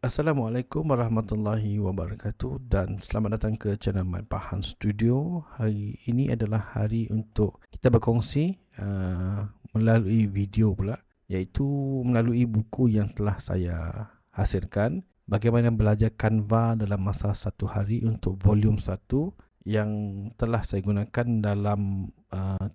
Assalamualaikum warahmatullahi wabarakatuh dan selamat datang ke channel My Pahan Studio. Hari ini adalah hari untuk kita berkongsi melalui video pula, iaitu melalui buku yang telah saya hasilkan, bagaimana belajar Canva dalam masa satu hari untuk volume 1 yang telah saya gunakan dalam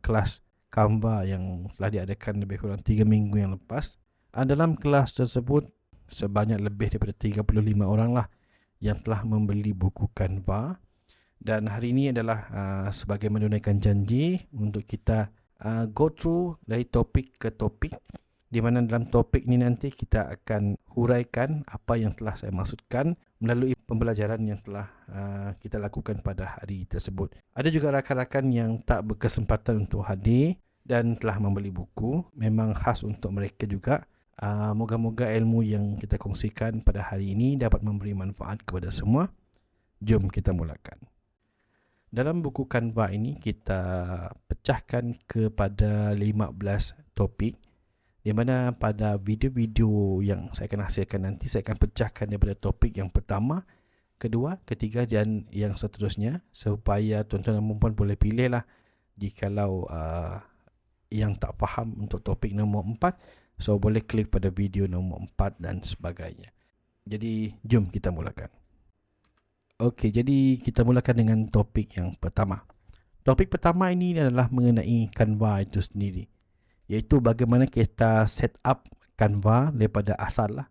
kelas Canva yang telah diadakan lebih kurang 3 minggu yang lepas. Dalam kelas tersebut sebanyak lebih daripada 35 orang lah yang telah membeli buku Canva, dan hari ini adalah sebagai menunaikan janji untuk kita go through dari topik ke topik, di mana dalam topik ni nanti kita akan huraikan apa yang telah saya maksudkan melalui pembelajaran yang telah kita lakukan pada hari tersebut. Ada juga rakan-rakan yang tak berkesempatan untuk hadir dan telah membeli buku, memang khas untuk mereka juga. Moga-moga ilmu yang kita kongsikan pada hari ini dapat memberi manfaat kepada semua. Jom kita mulakan. Dalam buku Canva ini kita pecahkan kepada 15 topik, di mana pada video-video yang saya akan hasilkan nanti saya akan pecahkan daripada topik yang pertama, kedua, ketiga dan yang seterusnya, supaya tuan-tuan dan puan boleh pilih lah jikalau yang tak faham untuk topik nombor 4. So boleh klik pada video nombor 4 dan sebagainya. Jadi jom kita mulakan. Okey, jadi kita mulakan dengan topik yang pertama. Topik pertama ini adalah mengenai Canva itu sendiri, iaitu bagaimana kita set up Canva daripada asal lah.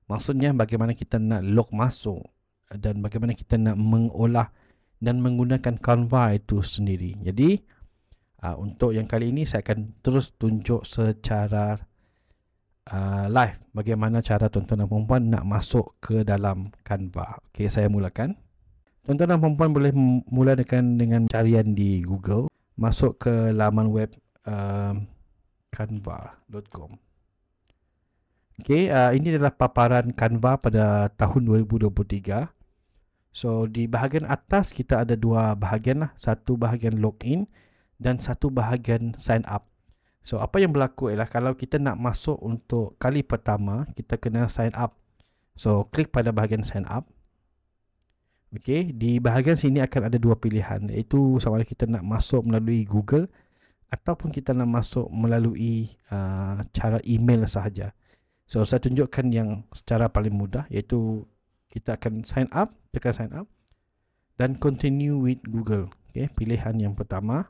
Maksudnya bagaimana kita nak log masuk dan bagaimana kita nak mengolah dan menggunakan Canva itu sendiri. Jadi untuk yang kali ini saya akan terus tunjuk secara live bagaimana cara tuan-tuan dan perempuan nak masuk ke dalam Canva. Okey, saya mulakan. Tuan-tuan dan perempuan boleh mula dengan carian di Google, masuk ke laman web canva.com. Okey, ini adalah paparan Canva pada tahun 2023. So di bahagian atas kita ada dua bahagian lah, satu bahagian login dan satu bahagian sign up. So apa yang berlaku ialah kalau kita nak masuk untuk kali pertama, kita kena sign up. So klik pada bahagian sign up. Okey, di bahagian sini akan ada dua pilihan, iaitu sama ada kita nak masuk melalui Google ataupun kita nak masuk melalui cara email sahaja. So saya tunjukkan yang secara paling mudah, iaitu kita akan sign up, tekan sign up dan continue with Google. Okey, pilihan yang pertama.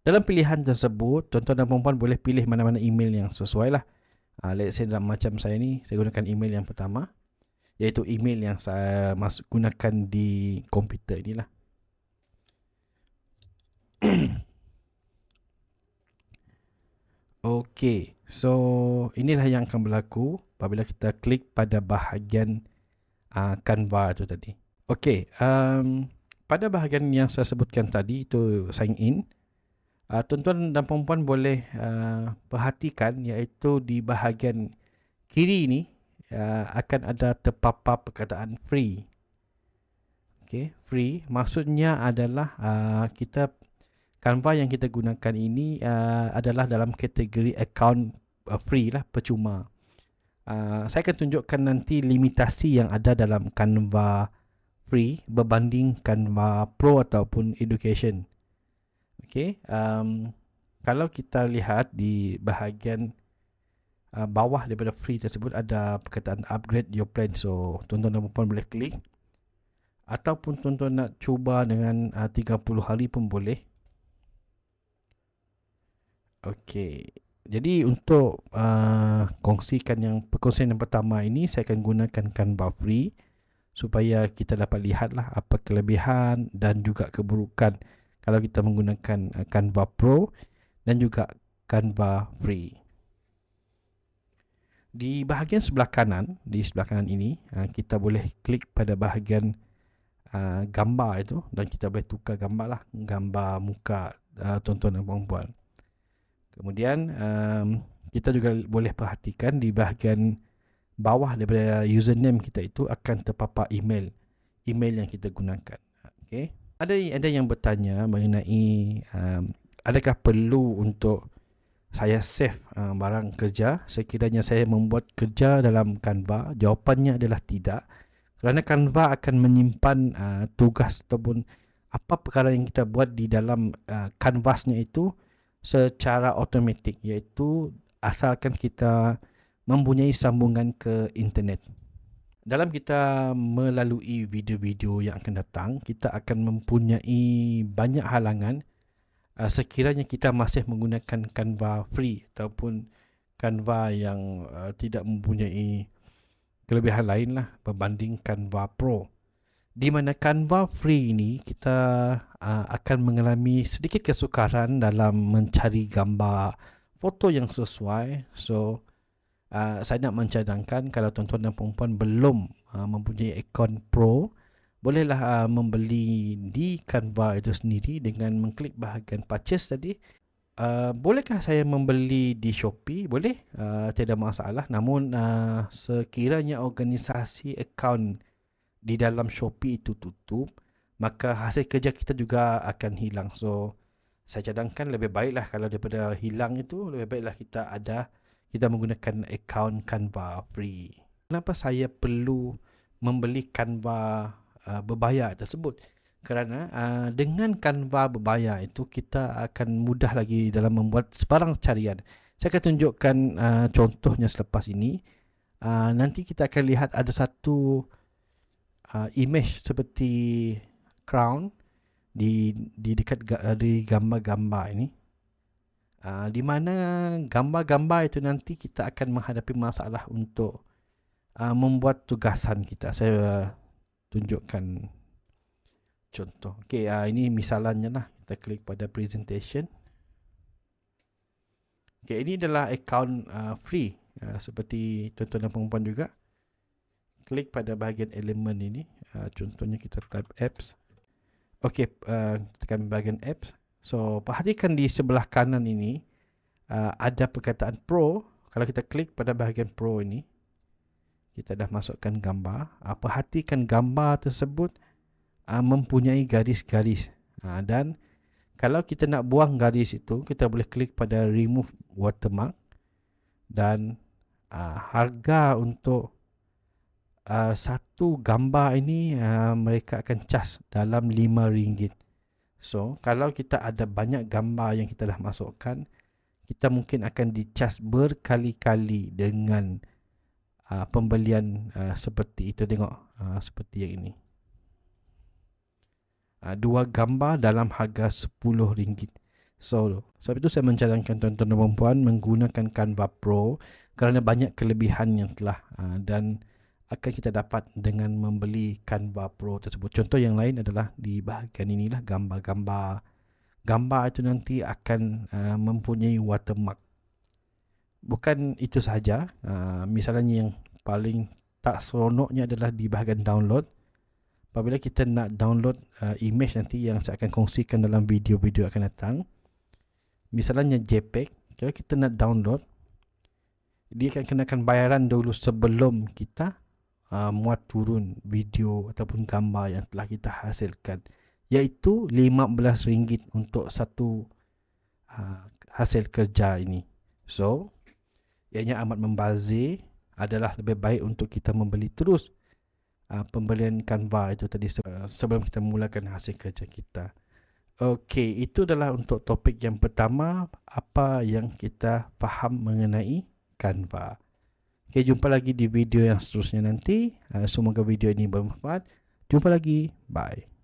Dalam pilihan tersebut, tuan-tuan dan perempuan boleh pilih mana-mana email yang sesuai lah. Let's say dalam macam saya ni, saya gunakan email yang pertama, iaitu email yang saya gunakan di komputer inilah. Okey, so inilah yang akan berlaku apabila kita klik pada bahagian Canva itu tadi. Okey, pada bahagian yang saya sebutkan tadi, itu sign in. Tuan-tuan dan perempuan boleh perhatikan, iaitu di bahagian kiri ni akan ada terpapar perkataan free. Okay, free maksudnya adalah kita Canva yang kita gunakan ini adalah dalam kategori account free lah, percuma. Saya akan tunjukkan nanti limitasi yang ada dalam Canva free berbanding Canva Pro ataupun Education. Okay, kalau kita lihat di bahagian bawah daripada free tersebut ada perkataan upgrade your plan. So tuan-tuan dan puan boleh klik, ataupun tuan-tuan nak cuba dengan 30 hari pun boleh. Okey, jadi untuk perkongsian yang pertama ini, saya akan gunakan Canva free supaya kita dapat lihatlah apa kelebihan dan juga keburukan kalau kita menggunakan Canva Pro dan juga Canva Free. Di bahagian sebelah kanan ini, kita boleh klik pada bahagian gambar itu dan kita boleh tukar gambar lah, gambar muka tuan-tuan dan puan-puan. Kemudian kita juga boleh perhatikan di bahagian bawah daripada username kita itu akan terpapar email yang kita gunakan. Okey. Ada yang bertanya mengenai adakah perlu untuk saya save barang kerja. Sekiranya saya membuat kerja dalam Canva, jawapannya adalah tidak. Kerana Canva akan menyimpan tugas ataupun apa perkara yang kita buat di dalam kanvasnya itu secara automatik, iaitu asalkan kita mempunyai sambungan ke internet. Dalam kita melalui video-video yang akan datang, kita akan mempunyai banyak halangan sekiranya kita masih menggunakan Canva free ataupun Canva yang tidak mempunyai kelebihan lain lah berbanding Canva Pro. Di mana Canva free ini kita akan mengalami sedikit kesukaran dalam mencari gambar foto yang sesuai. So saya nak mencadangkan kalau tuan-tuan dan puan-puan belum mempunyai akaun Pro, bolehlah membeli di Canva itu sendiri dengan mengklik bahagian purchase tadi. Bolehkah saya membeli di Shopee? Boleh, tidak masalah. Namun sekiranya organisasi akaun di dalam Shopee itu tutup, maka hasil kerja kita juga akan hilang. So saya cadangkan lebih baiklah kalau daripada hilang itu, lebih baiklah kita menggunakan akaun Canva free. Kenapa saya perlu membeli Canva berbayar tersebut? Kerana dengan Canva berbayar itu kita akan mudah lagi dalam membuat sebarang carian. Saya akan tunjukkan contohnya selepas ini. Nanti kita akan lihat ada satu image seperti crown di dekat di gambar-gambar ini. Di mana gambar-gambar itu nanti kita akan menghadapi masalah untuk membuat tugasan kita. Saya tunjukkan contoh. Okey, ini misalannya lah. Kita klik pada presentation. Okey, ini adalah akaun free seperti tuan-tuan dan puan-puan juga. Klik pada bahagian elemen ini. Contohnya kita type apps. Okey, tekan bahagian apps. So, perhatikan di sebelah kanan ini ada perkataan Pro. Kalau kita klik pada bahagian Pro ini, kita dah masukkan gambar. Perhatikan gambar tersebut mempunyai garis-garis. Dan kalau kita nak buang garis itu, kita boleh klik pada Remove Watermark. Dan harga untuk satu gambar ini mereka akan cas dalam RM5. So, kalau kita ada banyak gambar yang kita dah masukkan, kita mungkin akan dicas berkali-kali dengan pembelian seperti itu. Tengok, seperti yang ini. 2 gambar dalam harga RM10. So, sebab itu saya mencadangkan tuan-tuan dan puan-puan menggunakan Canva Pro kerana banyak kelebihan yang telah dan akan kita dapat dengan membeli Canva Pro tersebut. Contoh yang lain adalah di bahagian inilah gambar-gambar. Gambar itu nanti akan mempunyai watermark. Bukan itu sahaja. Misalnya yang paling tak seronoknya adalah di bahagian download. Apabila kita nak download image nanti yang saya akan kongsikan dalam video-video akan datang. Misalnya JPEG. Kalau kita nak download, dia akan kenakan bayaran dulu sebelum kita muat turun video ataupun gambar yang telah kita hasilkan, iaitu RM15 untuk satu hasil kerja ini. So, ianya amat membazir. Adalah lebih baik untuk kita membeli terus pembelian Canva itu tadi sebelum kita mulakan hasil kerja kita. Okey, itu adalah untuk topik yang pertama, apa yang kita faham mengenai Canva. Okay, jumpa lagi di video yang seterusnya nanti. Semoga video ini bermanfaat. Jumpa lagi. Bye.